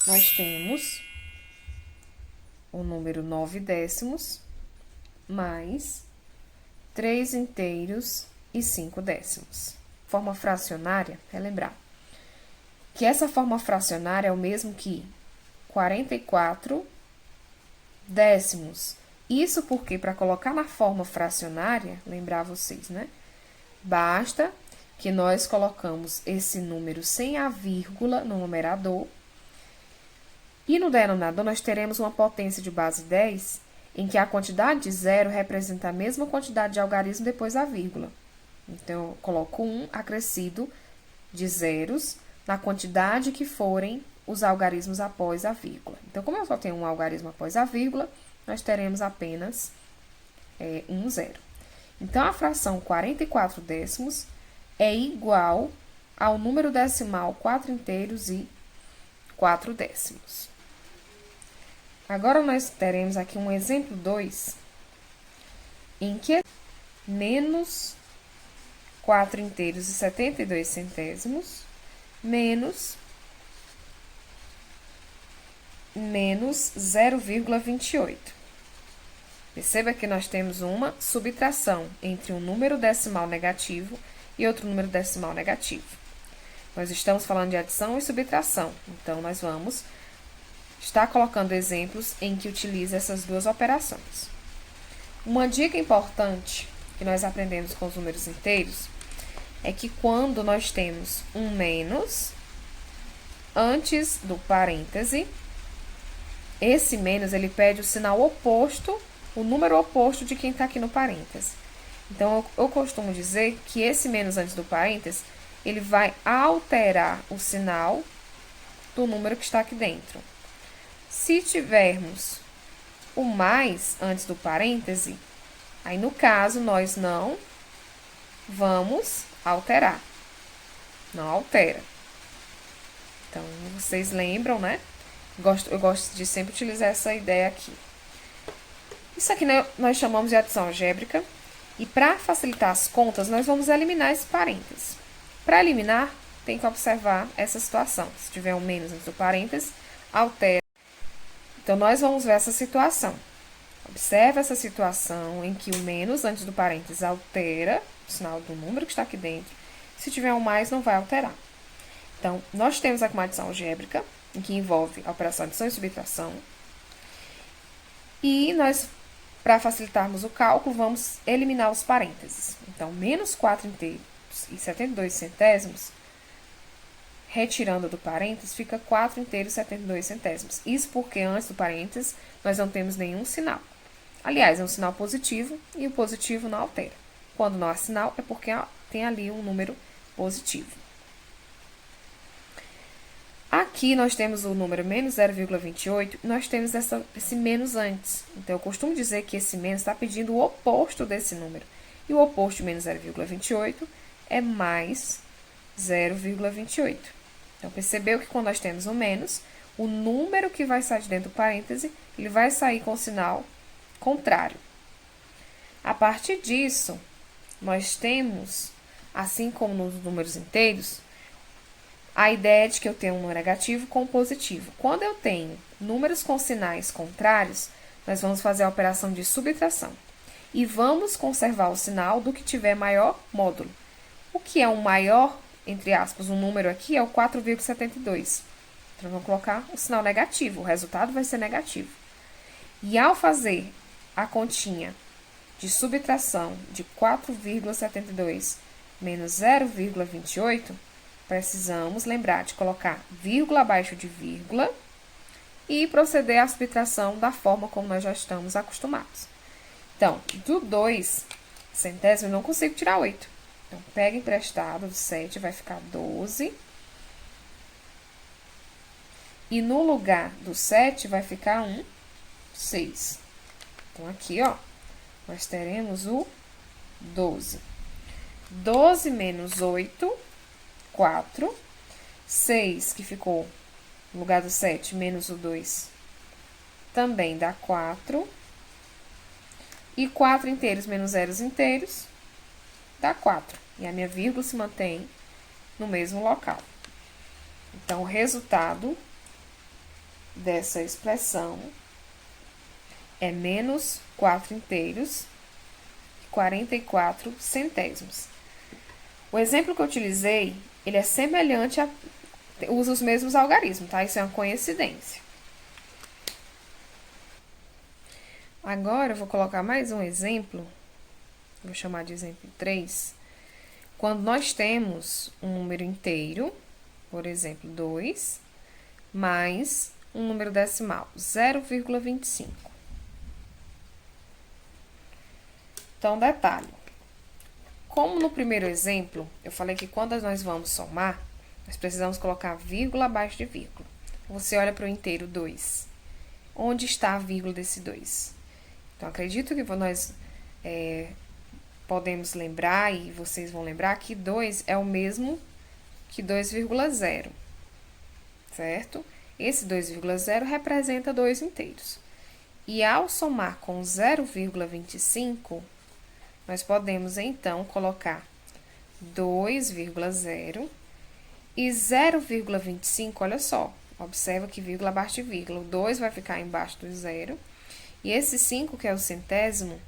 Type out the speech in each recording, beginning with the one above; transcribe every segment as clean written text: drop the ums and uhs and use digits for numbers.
nós temos o número 9 décimos mais 3 inteiros e 5 décimos. Forma fracionária, relembrar que essa forma fracionária é o mesmo que 44 décimos. Isso porque, para colocar na forma fracionária, lembrar vocês, né? Basta que nós colocamos esse número sem a vírgula no numerador. E no denominador, nós teremos uma potência de base 10, em que a quantidade de zero representa a mesma quantidade de algarismo depois da vírgula. Então, eu coloco 1 acrescido de zeros na quantidade que forem os algarismos após a vírgula. Então, como eu só tenho um algarismo após a vírgula, nós teremos apenas 1 zero. Então, a fração 44 décimos é igual ao número decimal 4 inteiros e 4 décimos. Agora, nós teremos aqui um exemplo 2, em que menos 4 inteiros e 72 centésimos menos 0,28. Perceba que nós temos uma subtração entre um número decimal negativo e outro número decimal negativo. Nós estamos falando de adição e subtração, então nós vamos estar colocando exemplos em que utiliza essas duas operações. Uma dica importante que nós aprendemos com os números inteiros é que quando nós temos um menos antes do parêntese, esse menos ele pede o sinal oposto, o número oposto de quem está aqui no parêntese. Então, eu costumo dizer que esse menos antes do parêntese, ele vai alterar o sinal do número que está aqui dentro. Se tivermos o mais antes do parêntese, aí no caso nós não vamos alterar. Não altera. Então, vocês lembram, né? Eu gosto de sempre utilizar essa ideia aqui. Isso aqui nós chamamos de adição algébrica. E para facilitar as contas, nós vamos eliminar esse parênteses. Para eliminar, tem que observar essa situação. Se tiver um menos antes do parênteses, altera. Então, nós vamos ver essa situação. Observe essa situação em que o menos antes do parênteses altera o sinal do número que está aqui dentro. Se tiver um mais, não vai alterar. Então, nós temos aqui uma adição algébrica, em que envolve a operação adição e subtração. E nós, para facilitarmos o cálculo, vamos eliminar os parênteses. Então, menos 4 inteiros e 72 centésimos, retirando do parênteses, fica 4 inteiros e 72 centésimos. Isso porque antes do parênteses, nós não temos nenhum sinal. Aliás, é um sinal positivo e o positivo não altera. Quando não há sinal, é porque tem ali um número positivo. Aqui nós temos o número menos 0,28, nós temos esse menos antes. Então, eu costumo dizer que esse menos está pedindo o oposto desse número. E o oposto de menos 0,28 é mais 0,28. Então, percebeu que quando nós temos um menos, o número que vai sair de dentro do parêntese, ele vai sair com o sinal contrário. A partir disso, nós temos, assim como nos números inteiros, a ideia de que eu tenho um número negativo com um positivo. Quando eu tenho números com sinais contrários, nós vamos fazer a operação de subtração. E vamos conservar o sinal do que tiver maior módulo. O que é um maior, entre aspas, um número aqui é o 4,72. Então, vamos colocar o sinal negativo, o resultado vai ser negativo. E ao fazer a continha de subtração de 4,72 menos 0,28, precisamos lembrar de colocar vírgula abaixo de vírgula e proceder à subtração da forma como nós já estamos acostumados. Então, do 2 centésimo, eu não consigo tirar 8. Então, pega emprestado do 7, vai ficar 12. E no lugar do 7 vai ficar 6. Então, aqui, ó, nós teremos o 12. 12 menos 8, 4. 6, que ficou no lugar do 7, menos o 2, também dá 4. E 4 inteiros menos zeros inteiros, dá 4. E a minha vírgula se mantém no mesmo local. Então, o resultado dessa expressão é menos 4 inteiros e 44 centésimos. O exemplo que eu utilizei, ele é semelhante a... usa os mesmos algarismos, tá? Isso é uma coincidência. Agora, eu vou colocar mais um exemplo, vou chamar de exemplo 3. Quando nós temos um número inteiro, por exemplo, 2, mais um número decimal, 0,25. Então, detalhe. Como no primeiro exemplo, eu falei que quando nós vamos somar, nós precisamos colocar vírgula abaixo de vírgula. Você olha para o inteiro 2. Onde está a vírgula desse 2? Então, acredito que nós podemos lembrar, e vocês vão lembrar, que 2 é o mesmo que 2,0, certo? Esse 2,0 representa 2 inteiros. E ao somar com 0,25, nós podemos, então, colocar 2,0 e 0,25, olha só, observa que vírgula abaixo de vírgula, o 2 vai ficar embaixo do 0, e esse 5, que é o centésimo,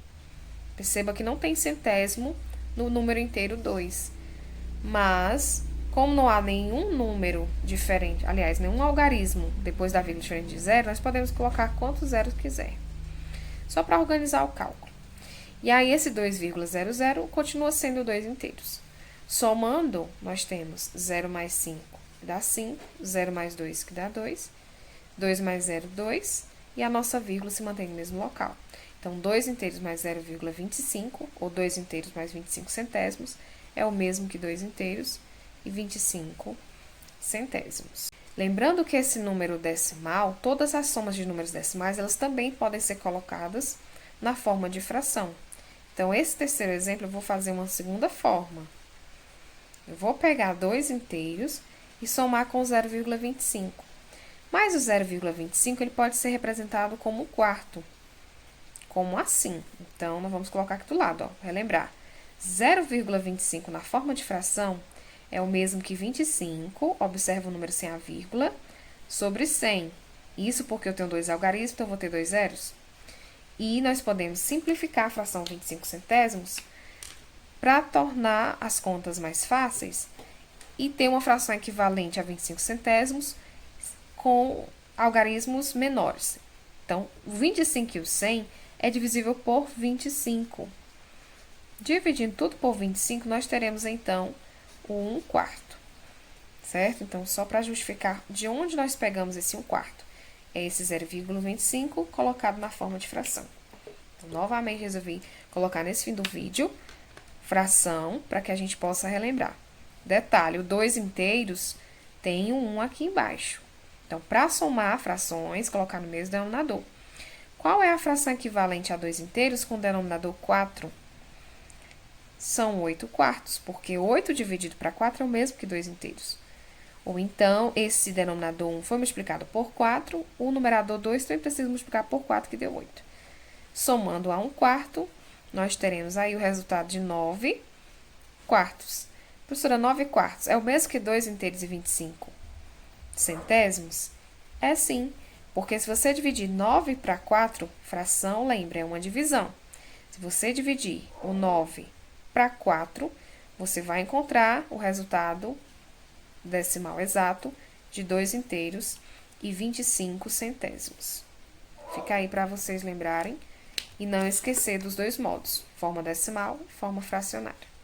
perceba que não tem centésimo no número inteiro 2, mas, como não há nenhum número diferente, aliás, nenhum algarismo depois da vírgula diferente de 0, nós podemos colocar quantos zeros quiser, só para organizar o cálculo. E aí, esse 2,00 continua sendo 2 inteiros. Somando, nós temos 0 mais 5, que dá 5, 0 mais 2, que dá 2, 2 mais 0, 2, e a nossa vírgula se mantém no mesmo local. Então, 2 inteiros mais 0,25, ou 2 inteiros mais 25 centésimos, é o mesmo que 2 inteiros e 25 centésimos. Lembrando que esse número decimal, todas as somas de números decimais, elas também podem ser colocadas na forma de fração. Então, esse terceiro exemplo, eu vou fazer uma segunda forma. Eu vou pegar 2 inteiros e somar com 0,25. Mas o 0,25, ele pode ser representado como um quarto, como assim. Então, nós vamos colocar aqui do lado, ó, relembrar. 0,25 na forma de fração é o mesmo que 25, observa o número sem a vírgula, sobre 100. Isso porque eu tenho 2 algarismos, então eu vou ter 2 zeros. E nós podemos simplificar a fração 25 centésimos para tornar as contas mais fáceis e ter uma fração equivalente a 25 centésimos com algarismos menores. Então, o 25 e o 100 é divisível por 25. Dividindo tudo por 25, nós teremos, então, o 1 quarto, certo? Então, só para justificar de onde nós pegamos esse 1 quarto. É esse 0,25 colocado na forma de fração. Então, novamente, resolvi colocar nesse fim do vídeo fração para que a gente possa relembrar. Detalhe, o 2 inteiros tem o 1 aqui embaixo. Então, para somar frações, colocar no mesmo denominador. Qual é a fração equivalente a 2 inteiros com o denominador 4? São 8 quartos, porque 8 dividido para 4 é o mesmo que 2 inteiros. Ou então, esse denominador 1 foi multiplicado por 4, o numerador 2 também precisa multiplicar por 4, que deu 8. Somando a 1 quarto, nós teremos aí o resultado de 9 quartos. Professora, 9 quartos é o mesmo que 2 inteiros e 25 centésimos? É sim, porque se você dividir 9 para 4, fração, lembra, é uma divisão. Se você dividir o 9 para 4, você vai encontrar o resultado decimal exato de 2 inteiros e 25 centésimos. Fica aí para vocês lembrarem e não esquecer dos dois modos, forma decimal e forma fracionária.